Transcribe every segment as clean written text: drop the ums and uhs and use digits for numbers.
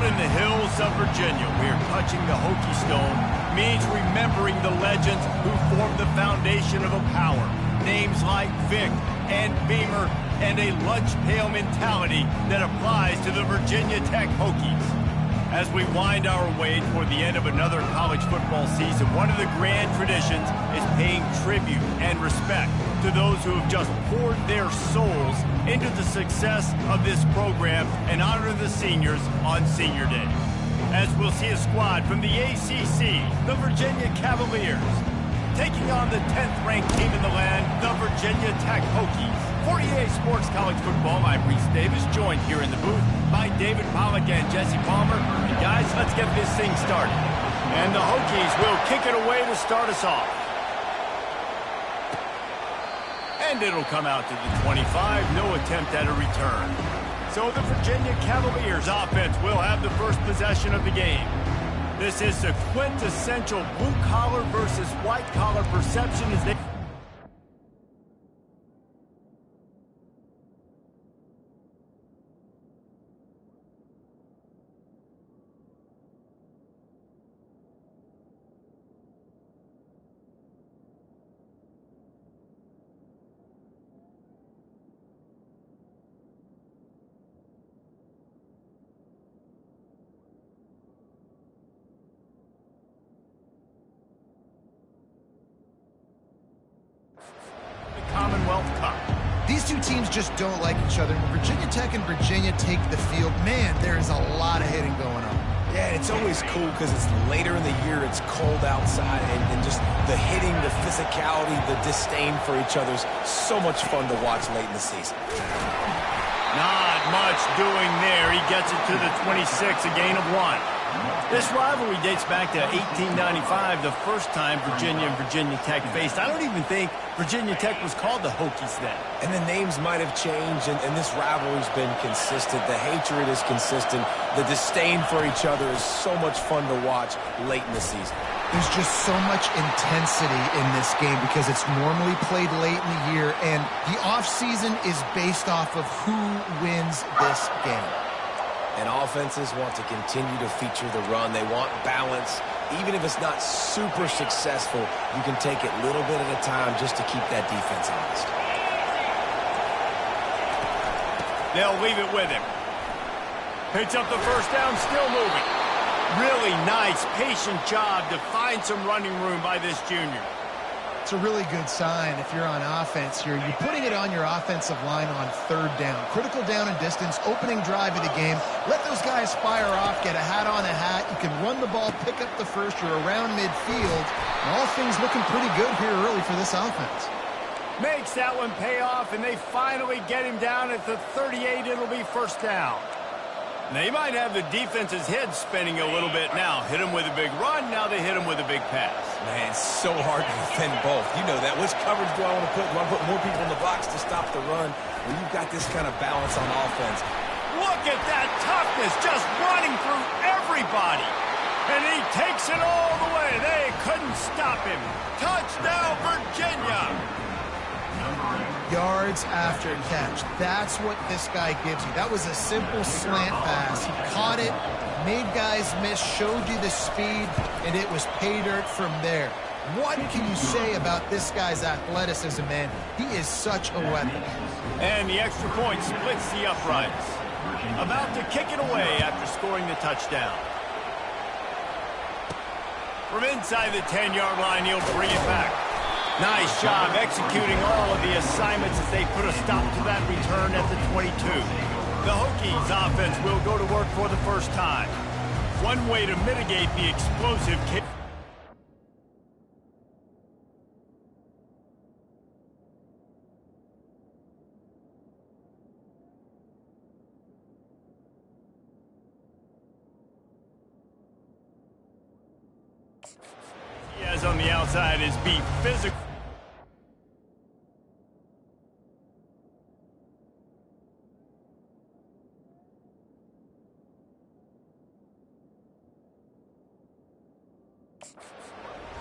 in the hills of Virginia, where touching the Hokie Stone means remembering the legends who formed the foundation of a power. Names like Vic and Beamer, and a lunch pail mentality that applies to the Virginia Tech Hokies. As we wind our way toward the end of another college football season, one of the grand traditions is paying tribute and respect to those who have just poured their souls into the success of this program and honor the seniors on Senior Day. As we'll see a squad from the ACC, the Virginia Cavaliers, taking on the 10th-ranked team in the land, the Virginia Tech Hokies. For EA Sports College Football, I'm Reese Davis, joined here in the booth by David Pollack and Jesse Palmer. And guys, let's get this thing started. And the Hokies will kick it away to start us off. And it'll come out to the 25, no attempt at a return. So the Virginia Cavaliers offense will have the first possession of the game. This is the quintessential blue-collar versus white-collar perception as they... Commonwealth Cup. These two teams just don't like each other. When Virginia Tech and Virginia take the field, man, there is a lot of hitting going on. Yeah, it's always cool because it's later in the year, it's cold outside, and just the hitting, the physicality, the disdain for each other's so much fun to watch late in the season. Not much doing there. He gets it to the 26, a gain of 1. This rivalry dates back to 1895, the first time Virginia and Virginia Tech faced. I don't even think Virginia Tech was called the Hokies then. And the names might have changed, and this rivalry's been consistent. The hatred is consistent. The disdain for each other is so much fun to watch late in the season. There's just so much intensity in this game because it's normally played late in the year, and the offseason is based off of who wins this game. And offenses want to continue to feature the run. They want balance. Even if it's not super successful, you can take it little bit at a time just to keep that defense honest. They'll leave it with him. Picks up the first down, still moving. Really nice, patient job to find some running room by this junior. It's a really good sign if you're on offense here. You're putting it on your offensive line on third down. Critical down and distance, opening drive of the game. Let those guys fire off, get a hat on a hat. You can run the ball, pick up the first. You're around midfield. All things looking pretty good here early for this offense. Makes that one pay off, and they finally get him down at the 38. It'll be first down. They might have the defense's head spinning a little bit now. Hit him with a big run, now they hit him with a big pass. Man, it's so hard to defend both. You know that. Which coverage do I want to put? Do I put more people in the box to stop the run? When you've got this kind of balance on offense. Look at that toughness, just running through everybody. And he takes it all the way. They couldn't stop him. Touchdown, Virginia. Yards after catch. That's what this guy gives you. That was a simple slant pass. He caught it, made guys miss, showed you the speed, and it was pay dirt from there. What can you say about this guy's athleticism, man? He is such a weapon. And the extra point splits the uprights. About to kick it away after scoring the touchdown. From inside the 10-yard line, he'll bring it back. Nice job executing all of the assignments as they put a stop to that return at the 22. The Hokies offense will go to work for the first time. One way to mitigate the explosive kick. He has on the outside is be physical.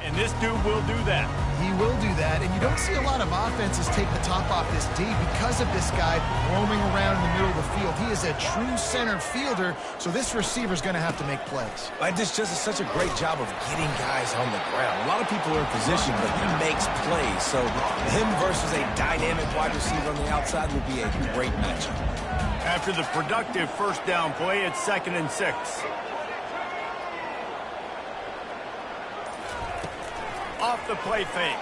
And this dude will do that. He will do that, and you don't see a lot of offenses take the top off this D because of this guy roaming around in the middle of the field. He is a true center fielder, so this receiver's going to have to make plays. This just is such a great job of getting guys on the ground. A lot of people are in position, but he makes plays. So him versus a dynamic wide receiver on the outside would be a great matchup. After the productive first down play, it's 2nd and 6. Off the play fake.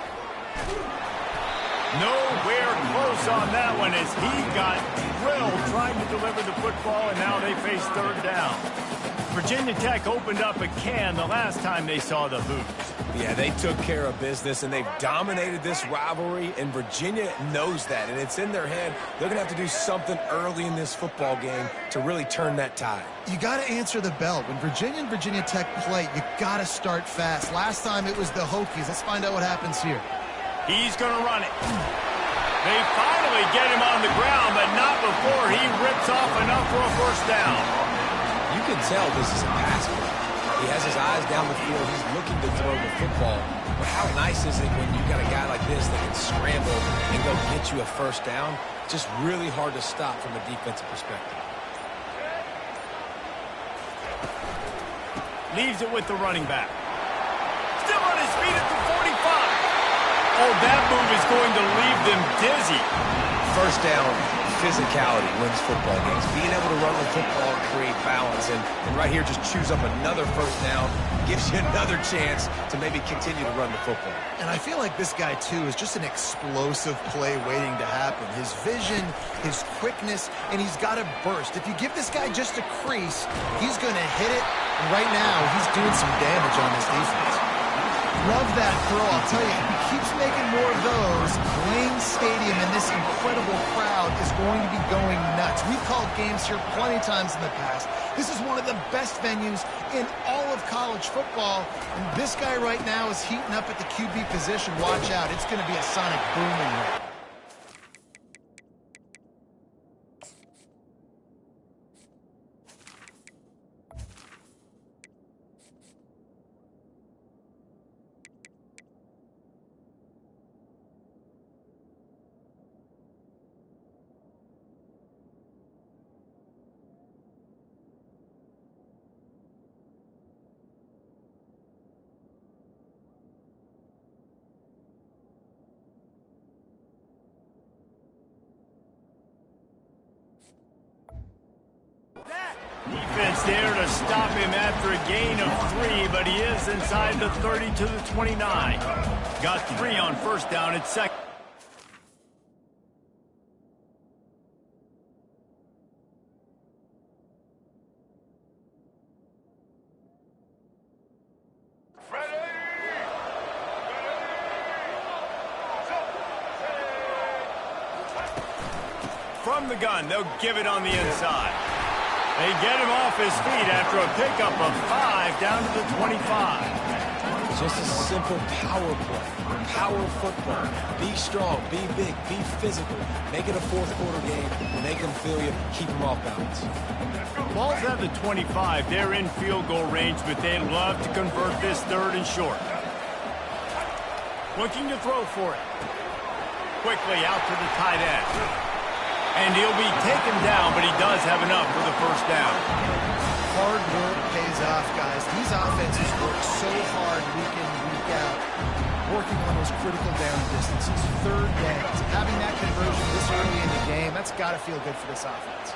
Nowhere close on that one as he got drilled trying to deliver the football, and now they face 3rd down. Virginia Tech opened up a can the last time they saw the Hoops. Yeah, they took care of business, and they've dominated this rivalry, and Virginia knows that, and it's in their head. They're going to have to do something early in this football game to really turn that tide. You got to answer the bell. When Virginia and Virginia Tech play, you got to start fast. Last time it was the Hokies. Let's find out what happens here. He's going to run it. They finally get him on the ground, but not before he rips off enough for a first down. You can tell this is a pass play. He has his eyes down the field. He's looking to throw the football. But how nice is it when you got a guy like this that can scramble and go get you a first down? Just really hard to stop from a defensive perspective. Leaves it with the running back. Still on his feet at the 45. Oh, that move is going to leave them dizzy. First down, physicality wins football games. Being able to run the football and create balance. And right here, just choose up another first down. Gives you another chance to maybe continue to run the football. And I feel like this guy, too, is just an explosive play waiting to happen. His vision, his quickness, and he's got a burst. If you give this guy just a crease, he's going to hit it. And right now, he's doing some damage on this defense. Love that throw. I'll tell you, if he keeps making more of those, Lane Stadium and this incredible crowd is going to be going nuts. We've called games here plenty of times in the past. This is one of the best venues in all of college football. And this guy right now is heating up at the QB position. Watch out. It's going to be a sonic boom in here. Defense there to stop him after a gain of 3, but he is inside the 30 to the 29. Got 3 on first down at 2nd. From the gun, they'll give it on the inside. They get him off his feet after a pickup of 5 down to the 25. Just a simple power play. Power football. Be strong, be big, be physical. Make it a fourth-quarter game. Make them feel you. Keep them off balance. Ball's at the 25. They're in field goal range, but they'd love to convert this 3rd and short. Looking to throw for it. Quickly out to the tight end. And he'll be taken down, but he does have enough for the first down. Hard work pays off, guys. These offenses work so hard week in, week out, working on those critical down distances, 3rd downs. Having that conversion this early in the game, that's got to feel good for this offense.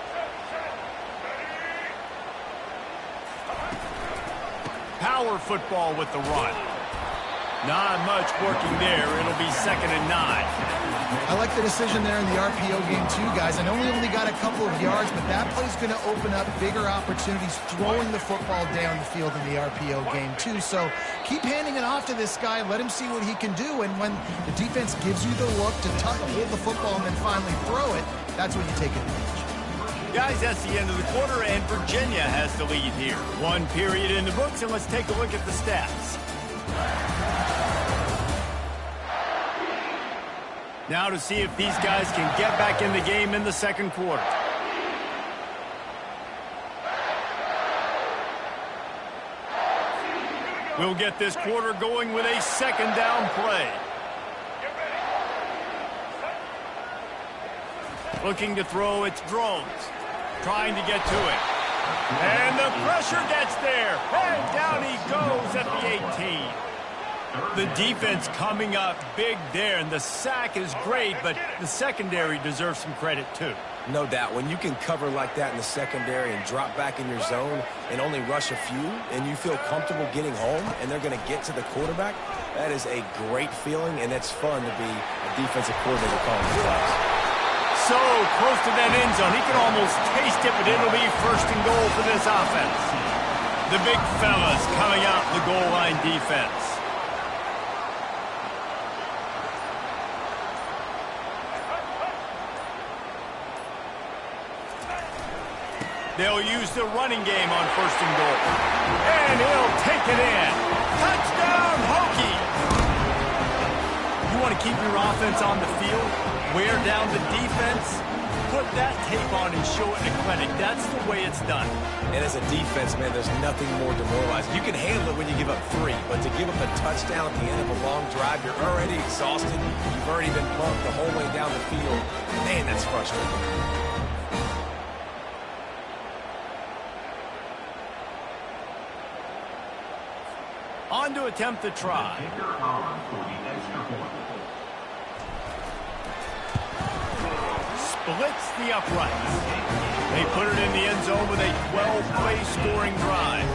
Power football with the run. Not much working there. It'll be 2nd and 9. I like the decision there in the RPO game too, guys. I know we only got a couple of yards, but that play's going to open up bigger opportunities throwing the football down the field in the RPO game too. So keep handing it off to this guy. Let him see what he can do. And when the defense gives you the look to hold the football and then finally throw it, that's when you take advantage. Guys, that's the end of the quarter, and Virginia has the lead here. 1 period in the books, and let's take a look at the stats. Now to see if these guys can get back in the game in the 2nd quarter. We'll get this quarter going with a 2nd down play. Looking to throw its drones. Trying to get to it. And the pressure gets there. And down he goes at the 18. The defense coming up big there, and the sack is great, but the secondary deserves some credit too. No doubt. When you can cover like that in the secondary and drop back in your zone and only rush a few, and you feel comfortable getting home, and they're going to get to the quarterback, that is a great feeling, and it's fun to be a defensive coordinator calling the plays. So close to that end zone, he can almost taste it, but it'll be first and goal for this offense. The big fellas coming out the goal line defense. They'll use the running game on first and goal. And he'll take it in. Touchdown, Hokie! You want to keep your offense on the field? Wear down the defense? Put that tape on and show it in a clinic. That's the way it's done. And as a defense, man, there's nothing more demoralizing. You can handle it when you give up 3, but to give up a touchdown at the end of a long drive, you're already exhausted. You've already been pumped the whole way down the field. Man, that's frustrating. On to attempt the try. Splits the uprights. They put it in the end zone with a 12-play scoring drive.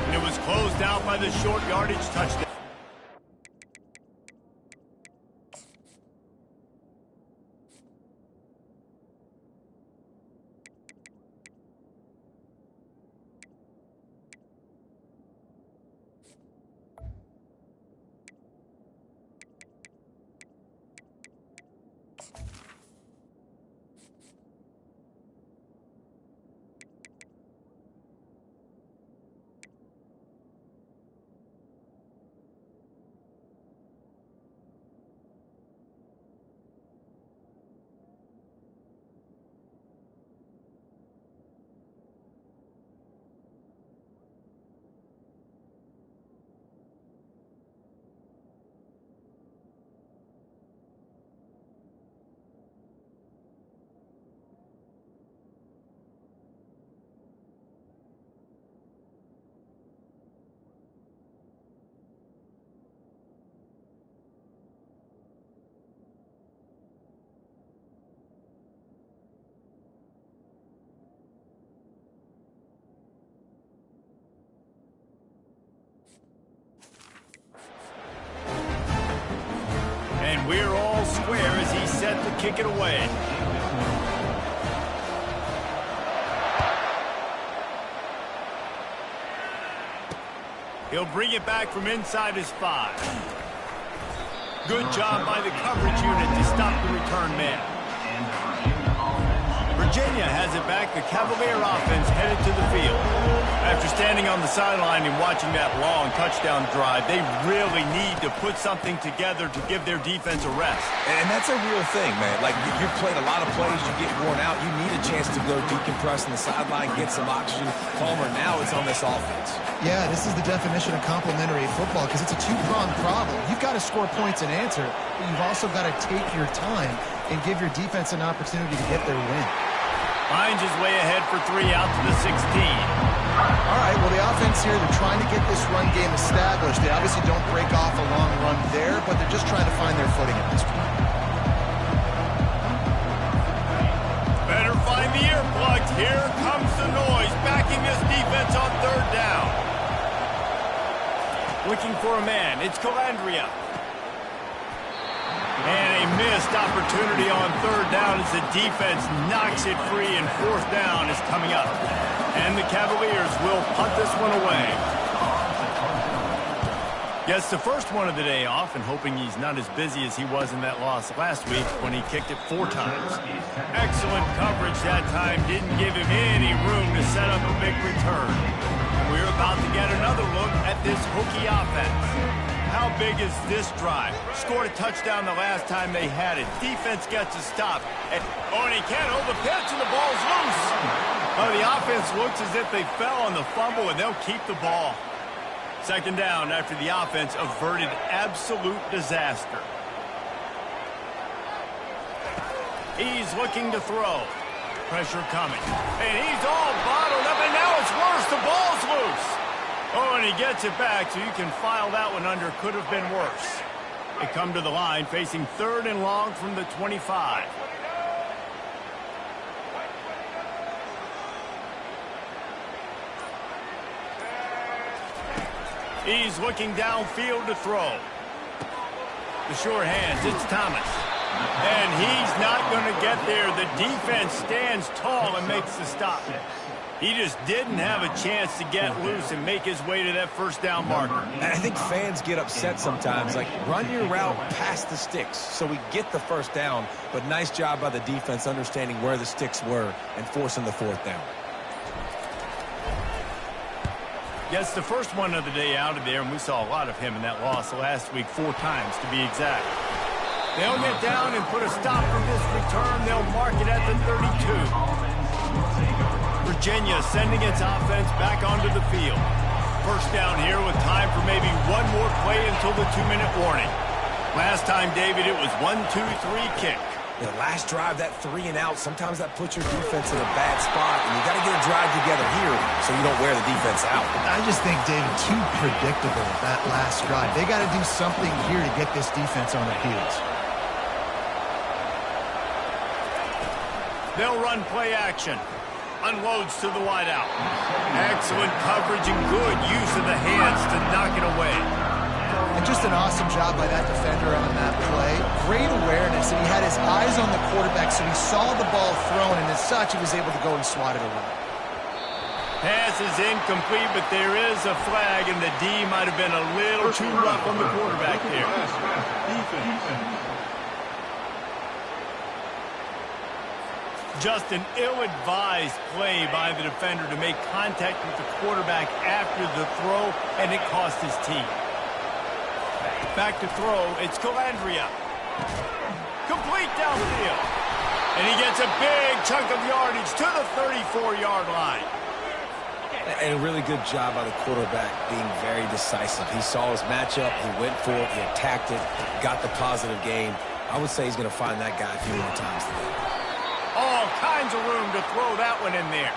And it was closed out by the short yardage touchdown. And we're all square as he's set to kick it away. He'll bring it back from inside his 5. Good job by the coverage unit to stop the return man. Virginia has it back. The Cavalier offense headed to the field. After standing on the sideline and watching that long touchdown drive, they really need to put something together to give their defense a rest. And that's a real thing, man. Like, you've played a lot of plays, you get worn out, you need a chance to go decompress on the sideline, get some oxygen. Palmer, now it's on this offense. Yeah, this is the definition of complementary football because it's a two-pronged problem. You've got to score points and answer, but you've also got to take your time and give your defense an opportunity to get their win. Finds his way ahead for 3 out to the 16. All right, well, the offense here, they're trying to get this run game established. They obviously don't break off a long run there, but they're just trying to find their footing at this point. Better find the earplugs. Here comes the noise, backing this defense on 3rd down. Looking for a man. It's Calandria. And a missed opportunity on 3rd down as the defense knocks it free, and 4th down is coming up. And the Cavaliers will punt this one away. Gets the first one of the day off and hoping he's not as busy as he was in that loss last week when he kicked it 4 times. Excellent coverage that time. Didn't give him any room to set up a big return. We're about to get another look at this Hokie offense. How big is this drive? Scored a touchdown the last time they had it. Defense gets a stop. And he can't hold the pitch, and the ball's loose. Oh, the offense looks as if they fell on the fumble, and they'll keep the ball. 2nd down after the offense averted absolute disaster. He's looking to throw. Pressure coming. And he's all bottled up, and now it's worse. The ball's loose. Oh, and he gets it back, so you can file that one under. Could have been worse. They come to the line, facing 3rd and long from the 25. He's looking downfield to throw. The sure hands, it's Thomas. And he's not going to get there. The defense stands tall and makes the stop. He just didn't have a chance to get loose and make his way to that first down marker. And I think fans get upset sometimes, like, run your route past the sticks so we get the first down. But nice job by the defense understanding where the sticks were and forcing the 4th down. Gets the first one of the day out of there, and we saw a lot of him in that loss last week, 4 times to be exact. They'll get down and put a stop for this return. They'll mark it at the 32. Virginia sending its offense back onto the field. First down here with time for maybe one more play until the 2-minute warning. Last time, David, it was 1-2-3 kick. The last drive, that 3 and out, sometimes that puts your defense in a bad spot, and you got to get a drive together here so you don't wear the defense out. I just think, David, too predictable, that last drive. They got to do something here to get this defense on their heels. They'll run play action. Unloads to the wideout. Excellent coverage and good use of the hands to knock it away. And just an awesome job by that defender on that play. Great awareness, and he had his eyes on the quarterback, so he saw the ball thrown, and as such, he was able to go and swat it away. Pass is incomplete, but there is a flag, and the D might have been a little too rough on the quarterback there. Just an ill-advised play by the defender to make contact with the quarterback after the throw, and it cost his team. Back to throw, it's Calandria. Complete downfield. And he gets a big chunk of yardage to the 34-yard line. And a really good job by the quarterback being very decisive. He saw his matchup, he went for it, he attacked it, got the positive gain. I would say he's going to find that guy a few more times today. All kinds of room to throw that one in there.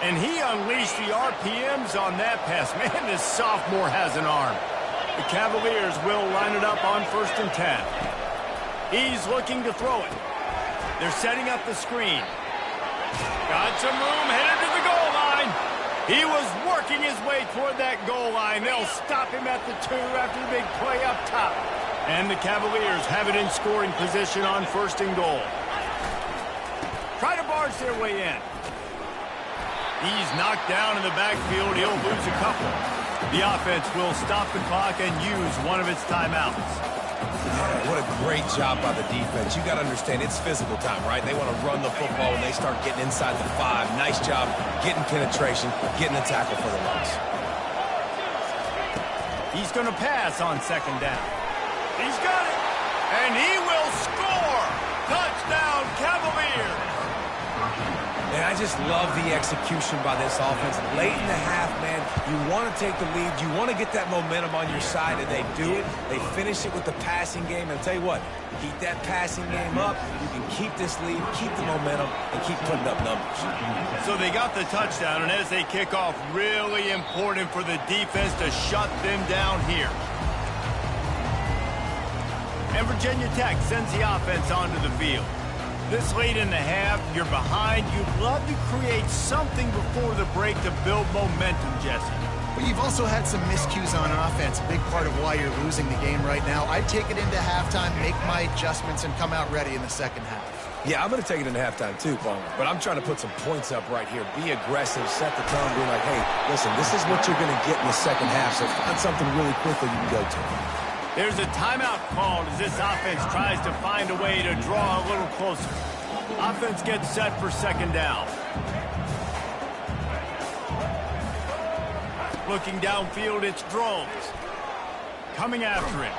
And he unleashed the RPMs on that pass. Man, this sophomore has an arm. The Cavaliers will line it up on 1st and 10. He's looking to throw it. They're setting up the screen. Got some room, headed to the goal line. He was working his way toward that goal line. They'll stop him at the 2 after the big play up top. And the Cavaliers have it in scoring position on 1st and goal. Try to barge their way in. He's knocked down in the backfield. He'll lose a couple. The offense will stop the clock and use one of its timeouts. What a great job by the defense. You got to understand, it's physical time, right? They want to run the football when they start getting inside the 5. Nice job getting penetration, getting a tackle for the loss. He's going to pass on 2nd down. He's got it. And he will score. Touchdown, Cavaliers. And I just love the execution by this offense. Late in the half, man, you want to take the lead. You want to get that momentum on your side, and they do it. They finish it with the passing game. And I'll tell you what, keep that passing game up. You can keep this lead, keep the momentum, and keep putting up numbers. So they got the touchdown, and as they kick off, really important for the defense to shut them down here. And Virginia Tech sends the offense onto the field. This late in the half, you're behind. You'd love to create something before the break to build momentum, Jesse. But you've also had some miscues on offense, a big part of why you're losing the game right now. I'd take it into halftime, make my adjustments, and come out ready in the 2nd half. Yeah, I'm going to take it into halftime too, Palmer. But I'm trying to put some points up right here. Be aggressive, set the tone, be like, hey, listen, this is what you're going to get in the 2nd half, so find something really quickly you can go to. There's a timeout called as this offense tries to find a way to draw a little closer. Offense gets set for 2nd down. Looking downfield, it's Drones. Coming after him.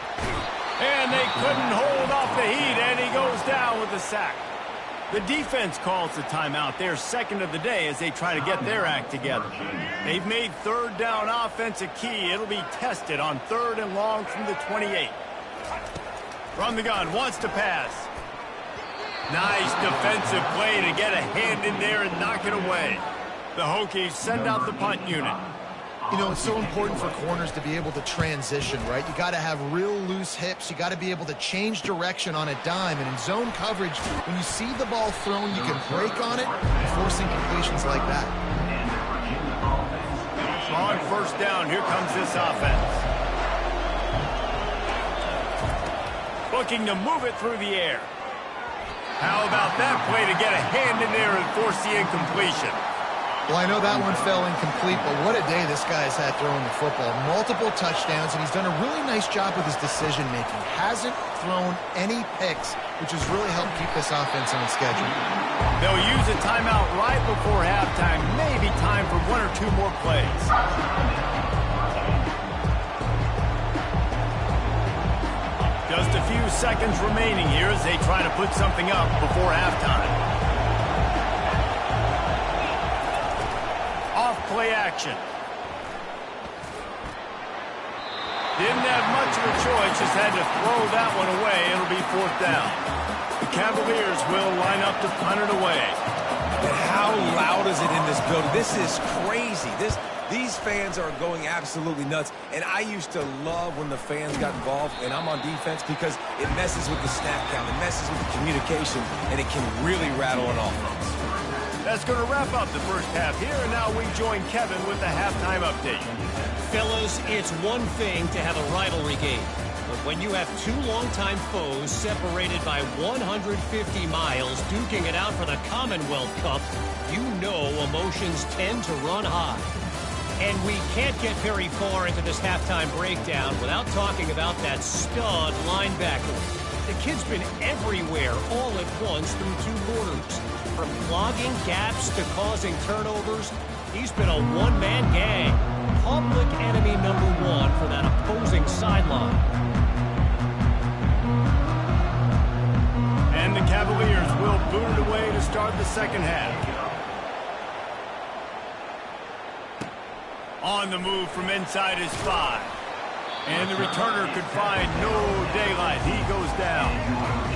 And they couldn't hold off the heat, and he goes down with a sack. The defense calls the timeout. Their 2nd of the day as they try to get their act together. They've made 3rd down offense a key. It'll be tested on 3rd and long from the 28. From the gun, wants to pass. Nice defensive play to get a hand in there and knock it away. The Hokies send out the punt unit. You know, it's so important for corners to be able to transition, right? You got to have real loose hips. You got to be able to change direction on a dime. And in zone coverage, when you see the ball thrown, you can break on it, forcing completions like that. On first down, here comes this offense. Looking to move it through the air. How about that play to get a hand in there and force the incompletion? Well, I know that one fell incomplete, but what a day this guy's had throwing the football. Multiple touchdowns, and he's done a really nice job with his decision-making. Hasn't thrown any picks, which has really helped keep this offense on schedule. They'll use a timeout right before halftime. Maybe time for one or two more plays. Just a few seconds remaining here as they try to put something up before halftime. Off-play action. Didn't have much of a choice, just had to throw that one away. It'll be fourth down. The Cavaliers will line up to punt it away. And how loud is it in this building? This is crazy. These fans are going absolutely nuts. And I used to love when the fans got involved, and I'm on defense, because it messes with the snap count, it messes with the communication, and it can really rattle an offense. That's going to wrap up the first half here, and now we join Kevin with the halftime update. Fellas, it's one thing to have a rivalry game, but when you have two longtime foes separated by 150 miles duking it out for the Commonwealth Cup, you know emotions tend to run high. And we can't get very far into this halftime breakdown without talking about that stud linebacker. The kid's been everywhere all at once through two quarters. From clogging gaps to causing turnovers, he's been a one-man gang. Public enemy number one for that opposing sideline. And the Cavaliers will boot it away to start the second half. On the move from inside his 5. And the returner could find no daylight. He goes down.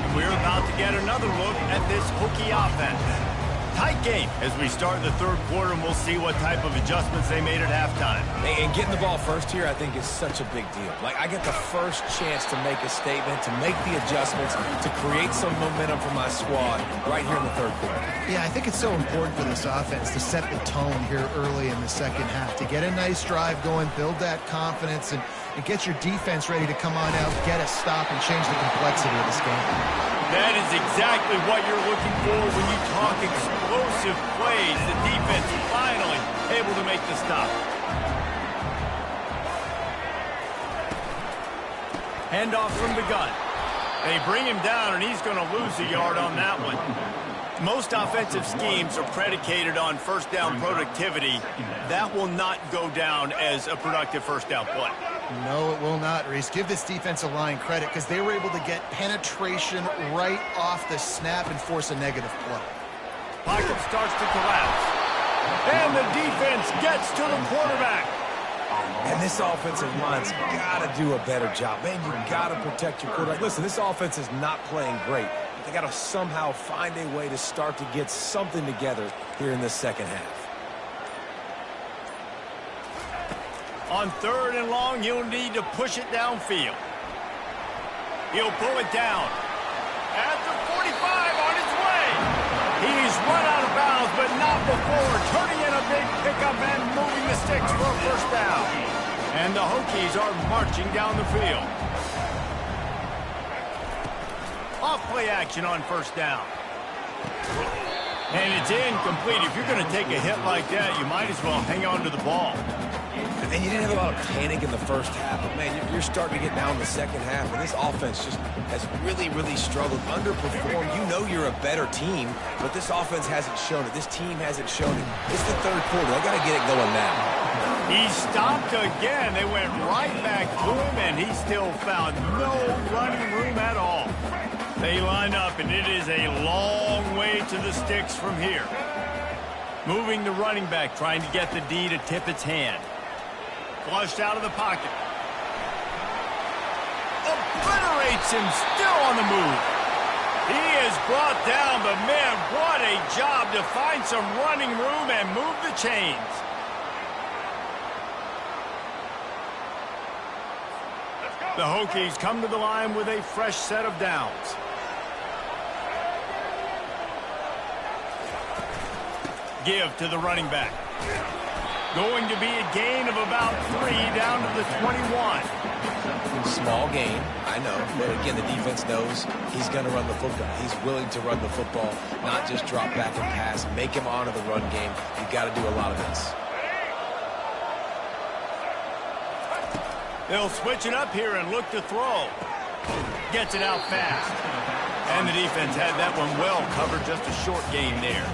And we're about to get another look at this Hokie offense. Tight game as we start the third quarter, and we'll see what type of adjustments they made at halftime. And getting the ball first here, I think, is such a big deal. Like, I get the first chance to make a statement, to make the adjustments, to create some momentum for my squad right here in the third quarter. Yeah, I think it's so important for this offense to set the tone here early in the second half, to get a nice drive going, build that confidence, and get your defense ready to come on out, get a stop, and change the complexity of this game. That is exactly what you're looking for when you talk explosive plays. The defense finally able to make the stop. Handoff from the gun. They bring him down, and he's going to lose a yard on that one. Most offensive schemes are predicated on first down productivity. That will not go down as a productive first down play. No, it will not, Reese. Give this defensive line credit because they were able to get penetration right off the snap and force a negative play. Pocket starts to collapse. And the defense gets to the quarterback. And this offensive line's got to do a better job. Man, you got to protect your quarterback. Listen, this offense is not playing great. They got to somehow find a way to start to get something together here in this second half. On third and long, he'll need to push it downfield. He'll pull it down. At the 45, on his way. He's run out of bounds, but not before turning in a big pickup and moving the sticks for a first down. And the Hokies are marching down the field. Off-play action on first down. And it's incomplete. If you're going to take a hit like that, you might as well hang on to the ball. And you didn't have a lot of panic in the first half, but, man, you're starting to get down in the second half, and this offense just has really, really struggled, underperformed. You know you're a better team, but this offense hasn't shown it. This team hasn't shown it. It's the third quarter. They got to get it going now. He stopped again. They went right back to him, and he still found no running room at all. They line up, and it is a long way to the sticks from here. Moving the running back, trying to get the D to tip its hand. Flushed out of the pocket. Obliterates him, still on the move. He is brought down, but man, what a job to find some running room and move the chains. The Hokies come to the line with a fresh set of downs. Give to the running back. Going to be a gain of about 3 down to the 21. Small gain, I know. But again, the defense knows he's going to run the football. He's willing to run the football, not just drop back and pass. Make him honor the run game. You've got to do a lot of this. They'll switch it up here and look to throw. Gets it out fast. And the defense had that one well covered, just a short gain there.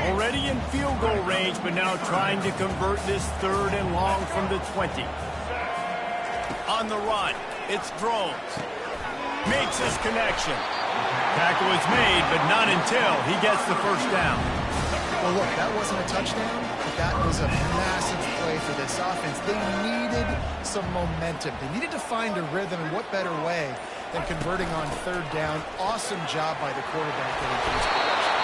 Already in field goal range, but now trying to convert this 3rd and long from the 20. On the run, it's Drones. Makes his connection. Tackle is made, but not until he gets the first down. Well, look, that wasn't a touchdown, but that was a massive play for this offense. They needed some momentum. They needed to find a rhythm, and what better way than converting on 3rd down. Awesome job by the quarterback getting to his position.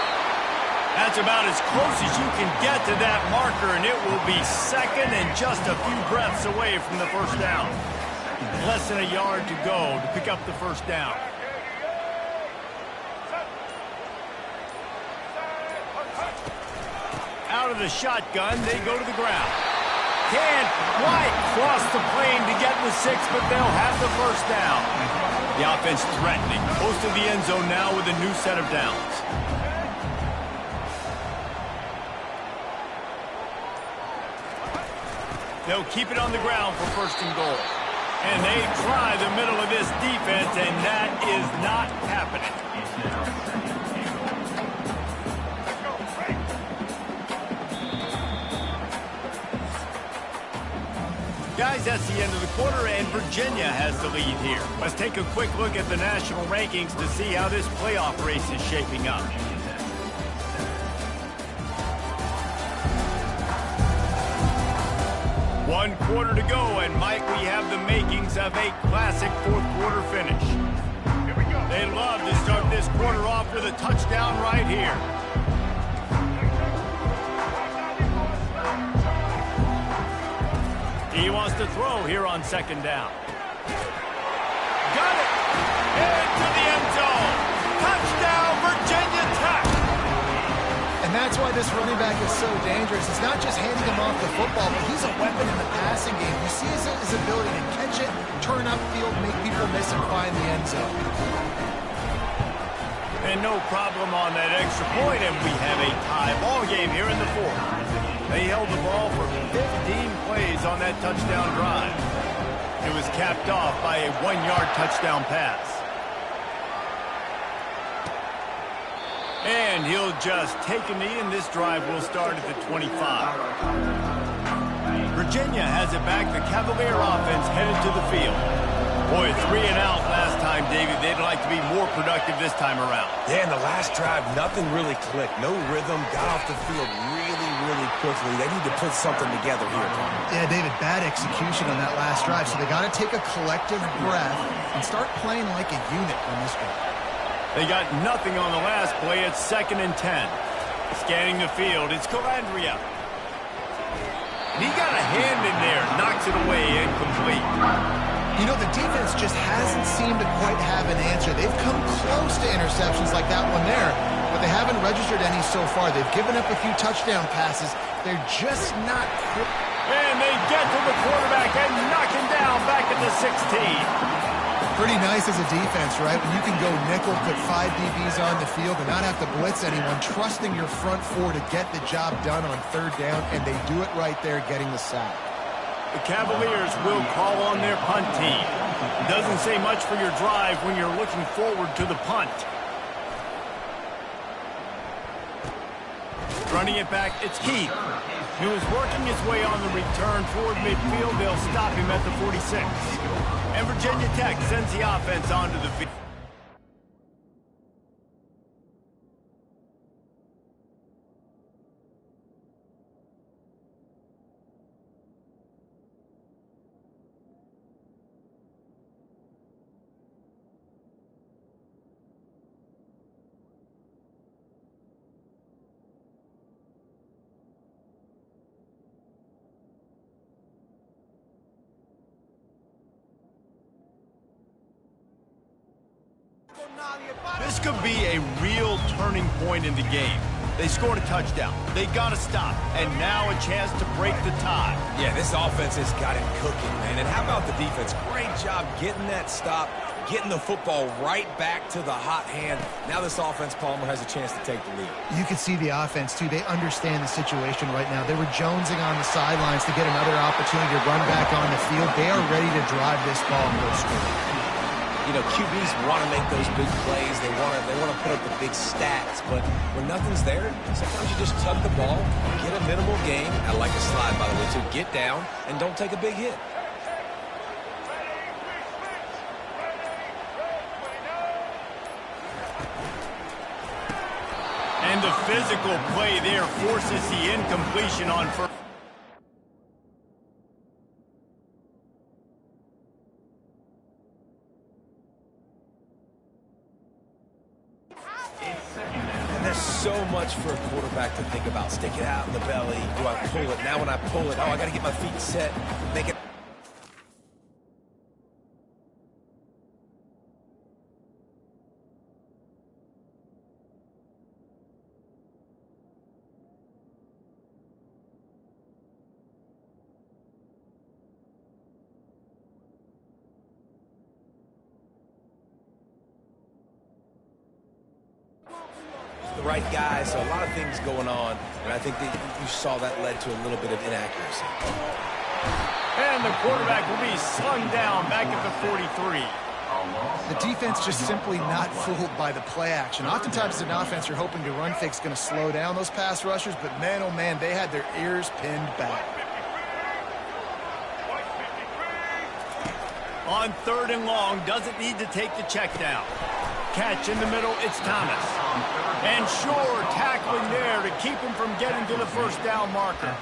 That's about as close as you can get to that marker, and it will be 2nd and just a few breaths away from the first down. Less than a yard to go to pick up the first down. Out of the shotgun, they go to the ground. Can't quite cross the plane to get the 6, but they'll have the first down. The offense threatening, close to the end zone now with a new set of downs. They'll keep it on the ground for 1st and goal. And they try the middle of this defense, and that is not happening. Guys, that's the end of the quarter, and Virginia has the lead here. Let's take a quick look at the national rankings to see how this playoff race is shaping up. One quarter to go, and might we have the makings of a classic 4th quarter finish. Here we go. They love to start this quarter off with a touchdown right here. He wants to throw here on 2nd down. Got it! Into the end zone. Touchdown, Virginia Tech! And that's why this running back is so dangerous. It's not just handing him off the football, but he's a weapon in the passing game. You see his ability to catch it, turn upfield, make people miss, and find the end zone. And no problem on that extra point, and we have a tie ball game here in the 4th. They held the ball for 15 plays on that touchdown drive. It was capped off by a 1-yard touchdown pass. And he'll just take a knee, and this drive will start at the 25. Virginia has it back. The Cavalier offense headed to the field. Boy, 3 and out last time, David. They'd like to be more productive this time around. Yeah, in the last drive, nothing really clicked. No rhythm, got off the field really quickly. They need to put something together here. Yeah, David, bad execution on that last drive, so they got to take a collective breath and start playing like a unit on this one. They got nothing on the last play. It's 2nd and 10. Scanning the field, it's Calandria. He got a hand in there, knocks it away, incomplete. You know, the defense just hasn't seemed to quite have an answer. They've come close to interceptions like that one there, but they haven't registered any so far. They've given up a few touchdown passes. They're just not quick. And they get to the quarterback and knock him down back at the 16. Pretty nice as a defense, right? When you can go nickel, put 5 DBs on the field and not have to blitz anyone, trusting your front 4 to get the job done on 3rd down, and they do it right there, getting the sack. The Cavaliers will call on their punt team. Doesn't say much for your drive when you're looking forward to the punt. Running it back, it's Keith. He was working his way on the return toward midfield. They'll stop him at the 46. And Virginia Tech sends the offense onto the field. This could be a real turning point in the game. They scored a touchdown. They got to stop. And now a chance to break the tie. Yeah, this offense has got him cooking, man. And how about the defense? Great job getting that stop, getting the football right back to the hot hand. Now this offense, Palmer, has a chance to take the lead. You can see the offense, too. They understand the situation right now. They were jonesing on the sidelines to get another opportunity to run back on the field. They are ready to drive this ball and go score. You know, QBs want to make those big plays. They want to put up the big stats. But when nothing's there, sometimes you just tuck the ball, get a minimal gain. I like a slide, by the way, too. Get down and don't take a big hit. And the physical play there forces the incompletion on first. So much for a quarterback to think about. Stick it out in the belly. Do I pull it? Now when I pull it, I got to get my feet set. Make it. The right guy, so a lot of things going on, and I think that you saw that led to a little bit of inaccuracy. And the quarterback will be slung down back at the 43. The defense just simply not fooled by the play action. Oftentimes as an offense, you're hoping your run fake's going to slow down those pass rushers, but man, oh man, they had their ears pinned back. On 3rd and long, doesn't need to take the check down. Catch in the middle, it's Thomas. And sure, tackling there to keep him from getting to the first down marker.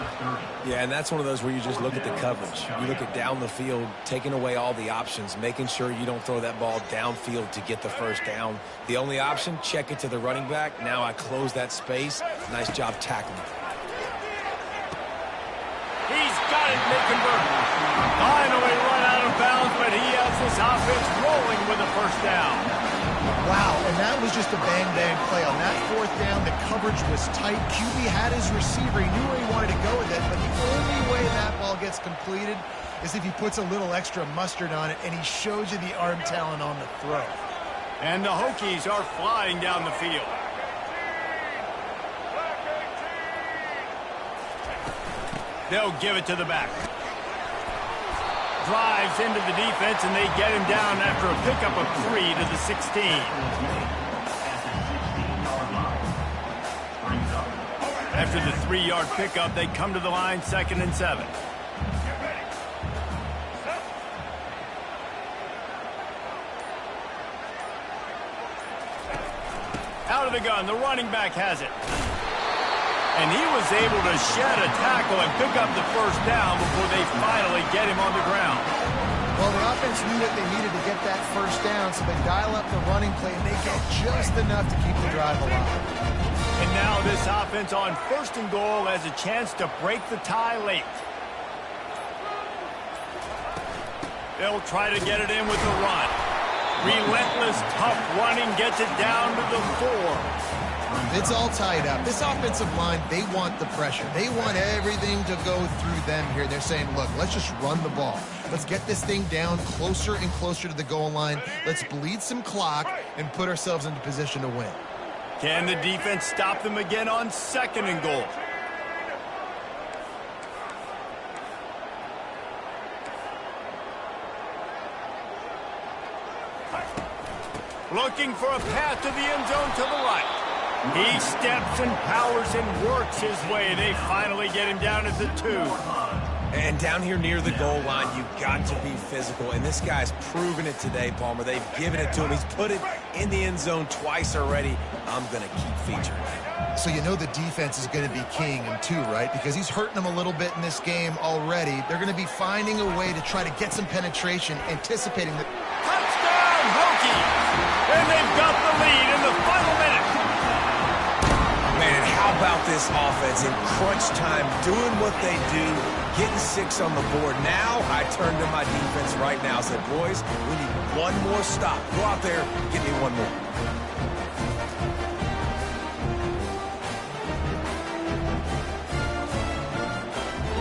Yeah, and that's one of those where you just look at the coverage. You look at down the field, taking away all the options, making sure you don't throw that ball downfield to get the first down. The only option, check it to the running back. Now I close that space. Nice job tackling. He's got it, they convert. Finally run out of bounds, but he has this offense rolling with a first down. Wow, and that was just a bang-bang play. On that 4th down, the coverage was tight. QB had his receiver. He knew where he wanted to go with it, but the only way that ball gets completed is if he puts a little extra mustard on it, and he shows you the arm talent on the throw. And the Hokies are flying down the field. They'll give it to the back. Drives into the defense, and they get him down after a pickup of 3 to the 16. After the 3-yard pickup, they come to the line, 2nd and 7. Out of the gun, the running back has it. And he was able to shed a tackle and pick up the first down before they finally get him on the ground. Well, the offense knew that they needed to get that first down, so they dial up the running play, and they get just enough to keep the drive alive. And now this offense on 1st and goal has a chance to break the tie late. They'll try to get it in with the run. Relentless, tough running gets it down to the 4. It's all tied up. This offensive line, they want the pressure. They want everything to go through them here. They're saying, look, let's just run the ball. Let's get this thing down closer and closer to the goal line. Let's bleed some clock and put ourselves into position to win. Can the defense stop them again on 2nd and goal? Looking for a path to the end zone to the right. He steps and powers and works his way. They finally get him down at the 2. And down here near the goal line, you've got to be physical. And this guy's proven it today, Palmer. They've given it to him. He's put it in the end zone twice already. I'm going to keep featuring him. So you know the defense is going to be keying him too, right? Because he's hurting them a little bit in this game already. They're going to be finding a way to try to get some penetration, anticipating the... Touchdown, Hokies! And they've got the lead in the final minute. Man, how about this offense in crunch time, doing what they do, getting 6 on the board. Now I turn to my defense right now. I said, boys, we need one more stop. Go out there, get me one more.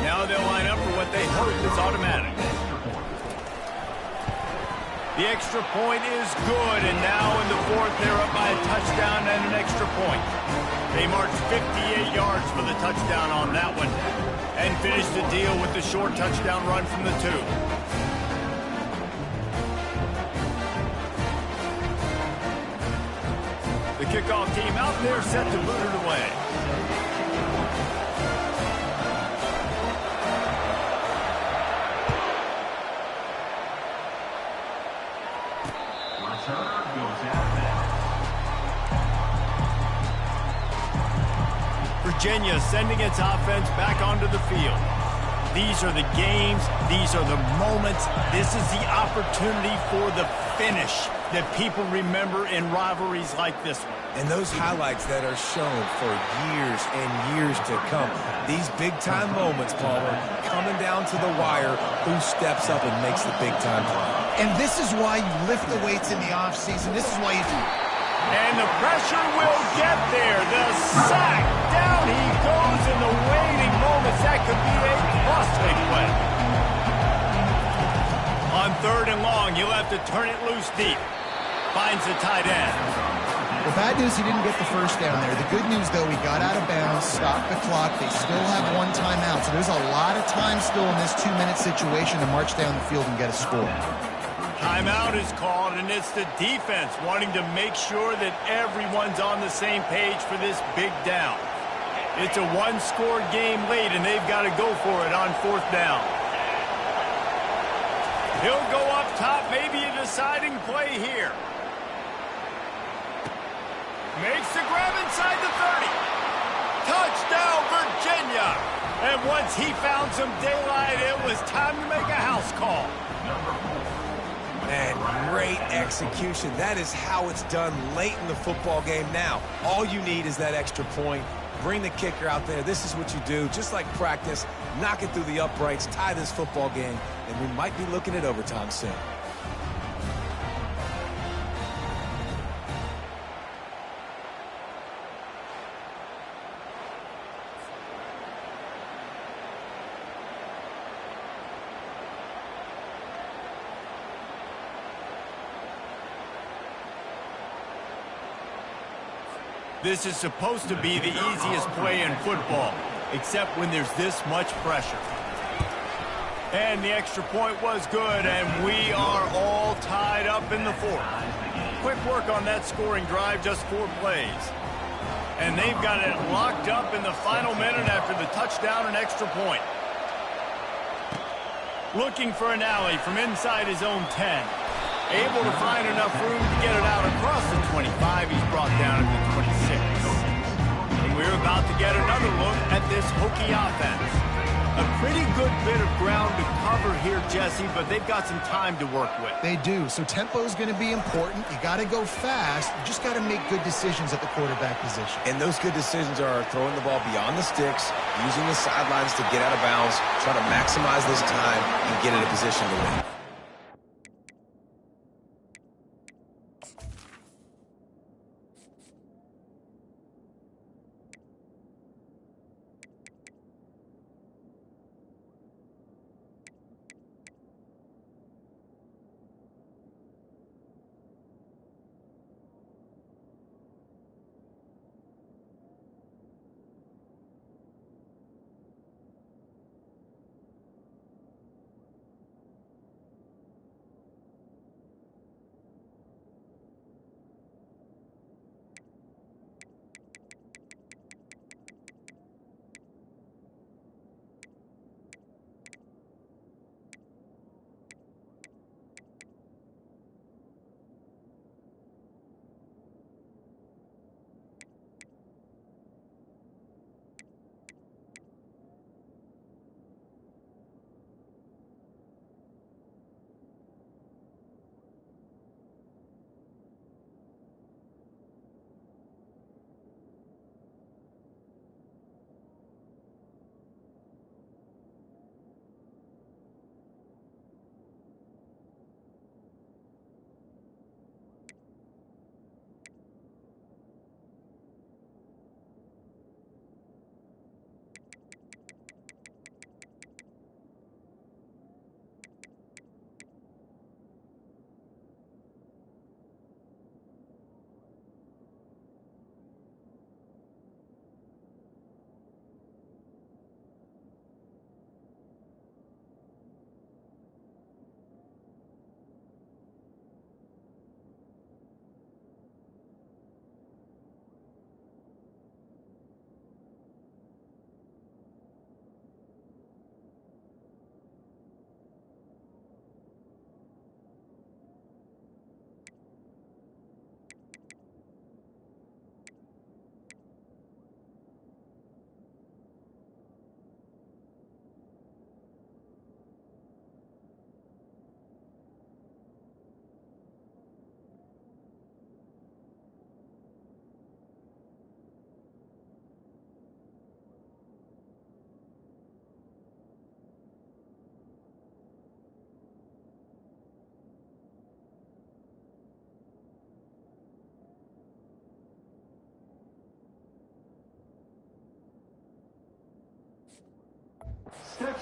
Now they'll line up for what they hope is automatic. The extra point is good, and now in the fourth, they're up by a touchdown and an extra point. They marched 58 yards for the touchdown on that one and finished the deal with the short touchdown run from the 2. The kickoff team out there set to boot it away. Virginia sending its offense back onto the field. These are the games. These are the moments. This is the opportunity for the finish that people remember in rivalries like this one. And those highlights that are shown for years and years to come. These big-time moments, Palmer, coming down to the wire, who steps up and makes the big-time play. And this is why you lift the weights in the offseason. This is why you do. And the pressure will get there. The sack. Down he goes in the waiting moments. That could be a costly play. On 3rd and long, you'll have to turn it loose deep. Finds the tight end. The bad news, he didn't get the first down there. The good news, though, he got out of bounds, stopped the clock. They still have 1 timeout, so there's a lot of time still in this 2-minute situation to march down the field and get a score. Timeout is called, and it's the defense wanting to make sure that everyone's on the same page for this big down. It's a 1-score game late, and they've got to go for it on 4th down. He'll go up top, maybe a deciding play here. Makes the grab inside the 30. Touchdown, Virginia! And once he found some daylight, it was time to make a house call. Man, great execution. That is how it's done late in the football game now. All you need is that extra point. Bring the kicker out there. This is what you do. Just like practice, knock it through the uprights, tie this football game, and we might be looking at overtime soon. This is supposed to be the easiest play in football, except when there's this much pressure. And the extra point was good, and we are all tied up in the 4th. Quick work on that scoring drive, just 4 plays. And they've got it locked up in the final minute after the touchdown and extra point. Looking for an alley from inside his own 10. Able to find enough room to get it out across the 25. He's brought down at the 26. And we're about to get another look at this Hokie offense. A pretty good bit of ground to cover here, Jesse, but they've got some time to work with. They do, so tempo is going to be important. You got to go fast. You just got to make good decisions at the quarterback position. And those good decisions are throwing the ball beyond the sticks, using the sidelines to get out of bounds, try to maximize this time and get in a position to win.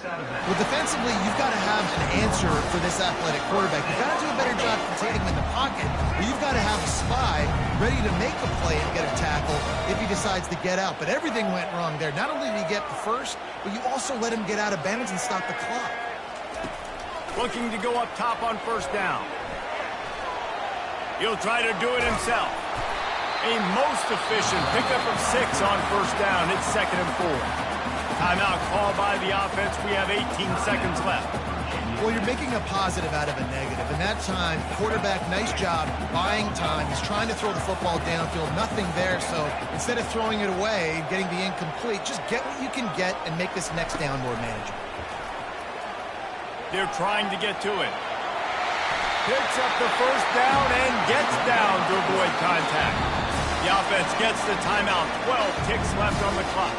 Well, defensively, you've got to have an answer for this athletic quarterback. You've got to do a better job containing him in the pocket, or you've got to have a spy ready to make a play and get a tackle if he decides to get out. But everything went wrong there. Not only did he get the first, but you also let him get out of bounds and stop the clock. Looking to go up top on first down. He'll try to do it himself. A most efficient pickup of 6 on first down. It's 2nd and 4. Timeout called by the offense. We have 18 seconds left. Well, you're making a positive out of a negative. In that time, quarterback, nice job, buying time. He's trying to throw the football downfield. Nothing there, so instead of throwing it away and getting the incomplete, just get what you can get and make this next down more manageable. They're trying to get to it. Picks up the first down and gets down to avoid contact. The offense gets the timeout. 12 ticks left on the clock.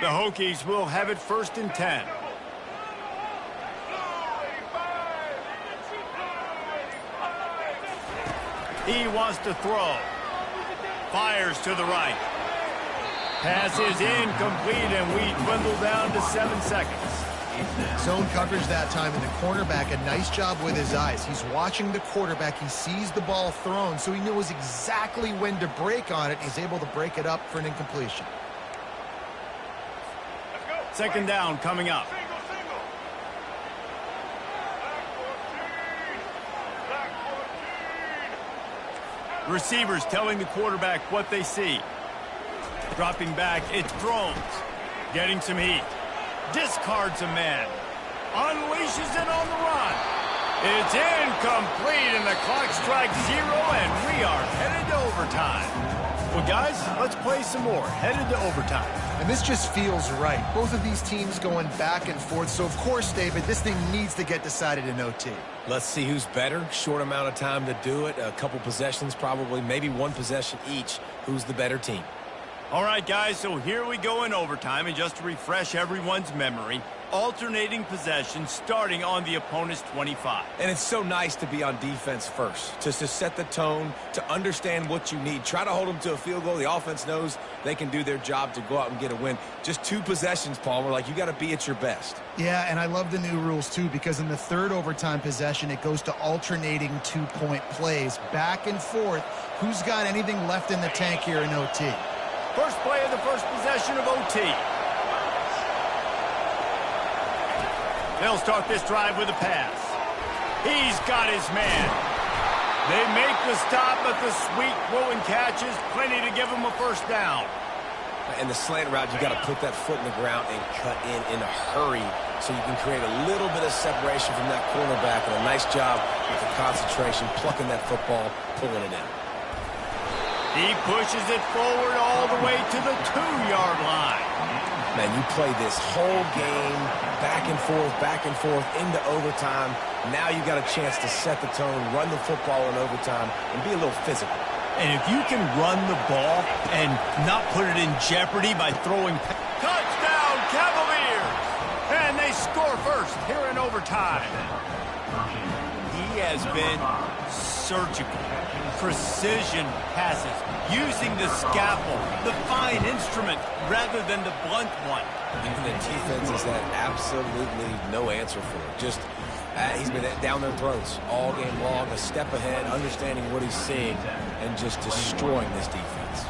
The Hokies will have it 1st and 10. He wants to throw. Fires to the right. Pass is incomplete, and we dwindle down to 7 seconds. Zone coverage that time, and the cornerback, a nice job with his eyes. He's watching the quarterback. He sees the ball thrown, so he knows exactly when to break on it. He's able to break it up for an incompletion. 2nd down coming up. Receivers telling the quarterback what they see. Dropping back, it's Drones. Getting some heat. Discards a man. Unleashes it on the run. It's incomplete, and the clock strikes 0, and we are headed to overtime. Well, guys, let's play some more. Headed to overtime. And this just feels right. Both of these teams going back and forth. So, of course, David, this thing needs to get decided in OT. Let's see who's better. Short amount of time to do it. A couple possessions probably. Maybe one possession each. Who's the better team? All right, guys, so here we go in overtime. And just to refresh everyone's memory, alternating possessions starting on the opponent's 25. And it's so nice to be on defense first, just to set the tone, to understand what you need. Try to hold them to a field goal. The offense knows they can do their job to go out and get a win. Just 2 possessions, Palmer. Like, you got to be at your best. Yeah, and I love the new rules, too, because in the 3rd overtime possession, it goes to alternating 2-point plays, back and forth. Who's got anything left in the tank here in OT? First play of the first possession of OT. They'll start this drive with a pass. He's got his man. They make the stop, but the sweet throw and catch is plenty to give him a first down. And the slant route, you got to put that foot in the ground and cut in a hurry so you can create a little bit of separation from that cornerback. And a nice job with the concentration, plucking that football, pulling it in. He pushes it forward all the way to the 2-yard line. Man, you play this whole game back and forth into overtime. Now you got a chance to set the tone, run the football in overtime, and be a little physical. And if you can run the ball and not put it in jeopardy by throwing... Touchdown, Cavaliers! And they score first here in overtime. He has been surgical. Precision passes, using the scalpel, the fine instrument, rather than the blunt one. And the defense has had absolutely no answer for it. Just, he's been down their throats all game long, a step ahead, understanding what he's seeing, and just destroying this defense.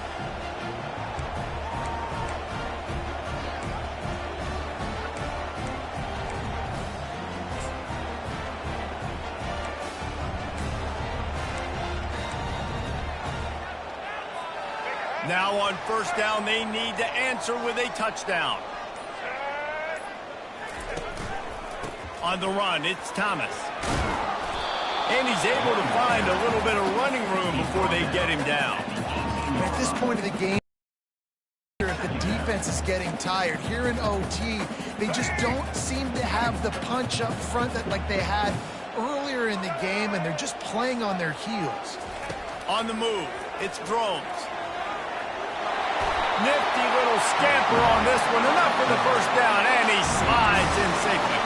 Now on first down, they need to answer with a touchdown. On the run, it's Thomas. And he's able to find a little bit of running room before they get him down. At this point of the game, if the defense is getting tired, here in OT, they just don't seem to have the punch up front that like they had earlier in the game, and they're just playing on their heels. On the move, it's Drones. Nifty little scamper on this one, enough for the first down, and he slides in safely.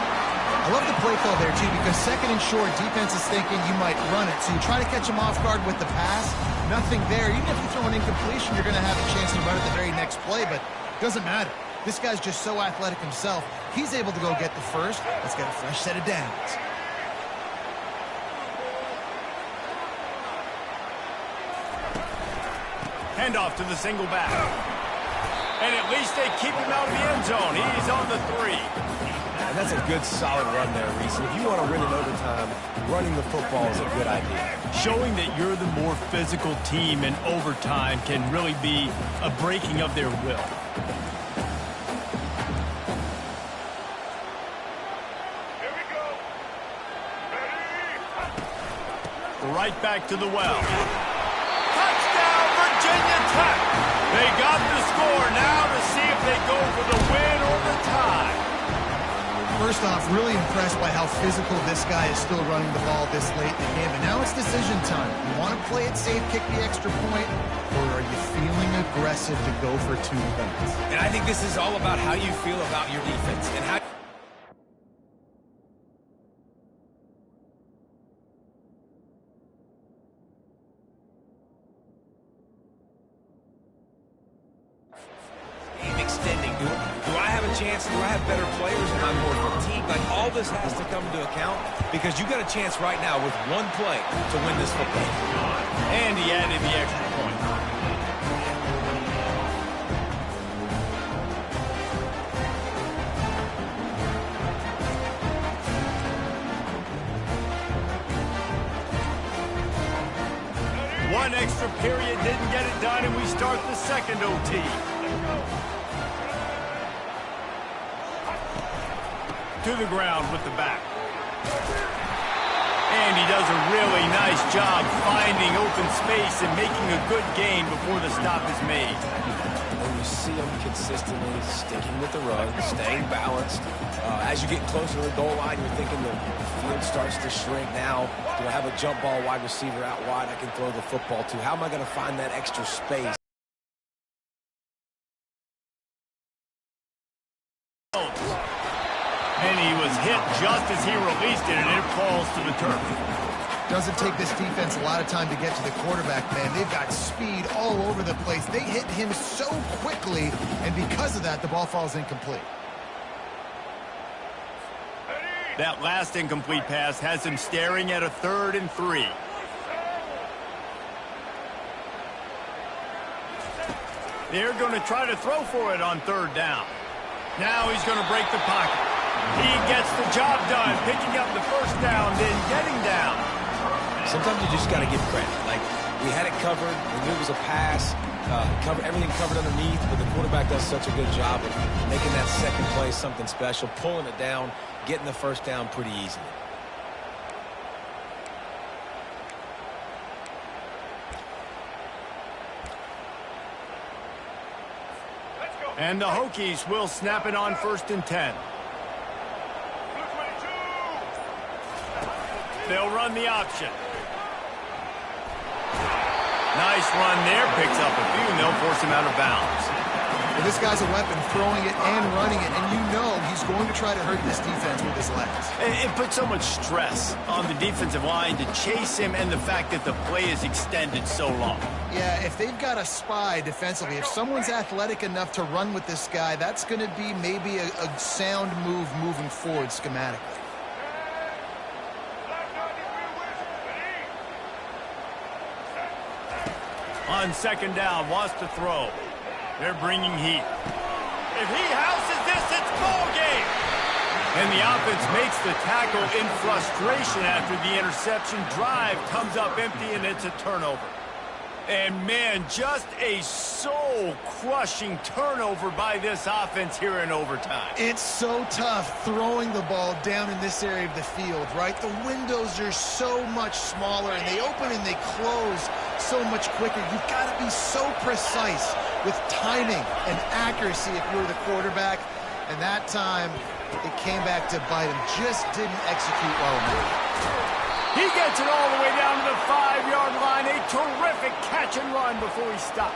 I love the play call there, too, because second and short, defense is thinking you might run it. So you try to catch him off guard with the pass, nothing there. Even if you throw an incompletion, you're going to have a chance to run it the very next play, but it doesn't matter. This guy's just so athletic himself. He's able to go get the first. Let's get a fresh set of downs. Handoff to the single back. And at least they keep him out of the end zone. He's on the 3. And that's a good, solid run there, Reese. If you want to win in overtime, running the football is a good idea. Showing that you're the more physical team in overtime can really be a breaking of their will. Right back to the well. Touchdown, Virginia Tech! They got the score now to see if they go for the win or the tie. First off, really impressed by how physical this guy is still running the ball this late in the game. And now it's decision time. You want to play it safe, kick the extra point, or are you feeling aggressive to go for 2 points? And I think this is all about how you feel about your defense and how extending. Do I have a chance? Do I have better players? Am I more fatigued? Like, all this has to come into account because you got a chance right now with 1 play to win this football. And he added the extra point. One extra period didn't get it done, and we start the second OT. To the ground with the back. And he does a really nice job finding open space and making a good gain before the stop is made. When you see him consistently sticking with the run, staying balanced, as you get closer to the goal line, you're thinking the field starts to shrink. Now, do I have a jump ball wide receiver out wide I can throw the football to? How am I going to find that extra space? And he was hit just as he released it, and it falls to the turf. Doesn't take this defense a lot of time to get to the quarterback, man. They've got speed all over the place. They hit him so quickly, and because of that, the ball falls incomplete. That last incomplete pass has him staring at a 3rd and 3. They're going to try to throw for it on 3rd down. Now he's going to break the pocket. He gets the job done, picking up the first down, then getting down. Sometimes you just got to give credit. Like, we had it covered. We knew it was a pass. Everything covered underneath, but the quarterback does such a good job of making that second play something special, pulling it down, getting the first down pretty easily. And the Hokies will snap it on 1st and 10. They'll run the option. Nice run there. Picks up a few, and they'll force him out of bounds. Well, this guy's a weapon, throwing it and running it, and you know he's going to try to hurt this defense with his legs. It puts so much stress on the defensive line to chase him, and the fact that the play is extended so long. Yeah, if they've got a spy defensively, if someone's athletic enough to run with this guy, that's going to be maybe a sound move moving forward schematically. On 2nd down, wants to throw. They're bringing heat. If he houses this, it's ball game. And the offense makes the tackle in frustration after the interception. Drive comes up empty, and it's a turnover. And, man, just a soul-crushing turnover by this offense here in overtime. It's so tough throwing the ball down in this area of the field, right? The windows are so much smaller, and they open and they close so much quicker. You've got to be so precise with timing and accuracy if you're the quarterback. And that time, it came back to bite him. Just didn't execute well enough. He gets it all the way down to the 5-yard line. A terrific catch and run before he stopped.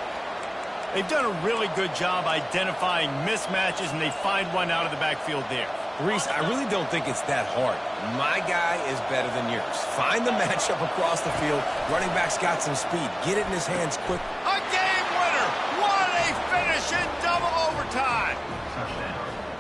They've done a really good job identifying mismatches, and they find one out of the backfield there. Reese, I really don't think it's that hard. My guy is better than yours. Find the matchup across the field. Running back's got some speed. Get it in his hands quick. A game winner! What a finish in double overtime!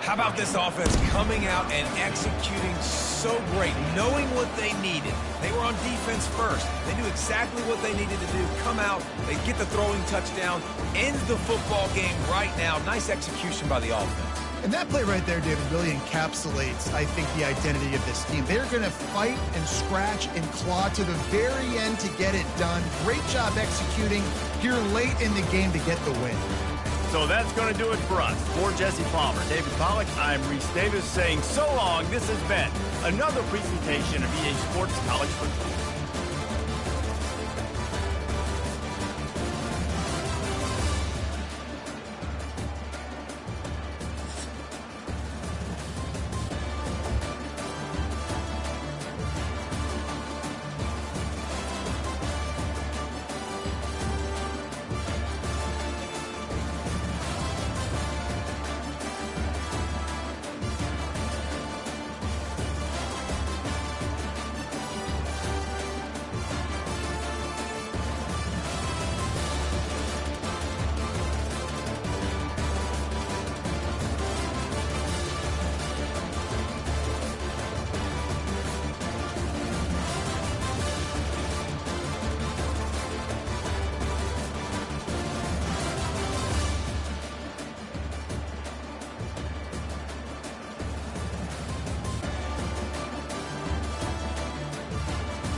How about this offense coming out and executing so great, knowing what they needed. They were on defense first. They knew exactly what they needed to do. Come out, they get the throwing touchdown, end the football game right now. Nice execution by the offense. And that play right there, David, really encapsulates, I think, the identity of this team. They're going to fight and scratch and claw to the very end to get it done. Great job executing here late in the game to get the win. So that's going to do it for us. For Jesse Palmer, David Pollack, I'm Reese Davis saying so long. This has been another presentation of EA Sports College Football.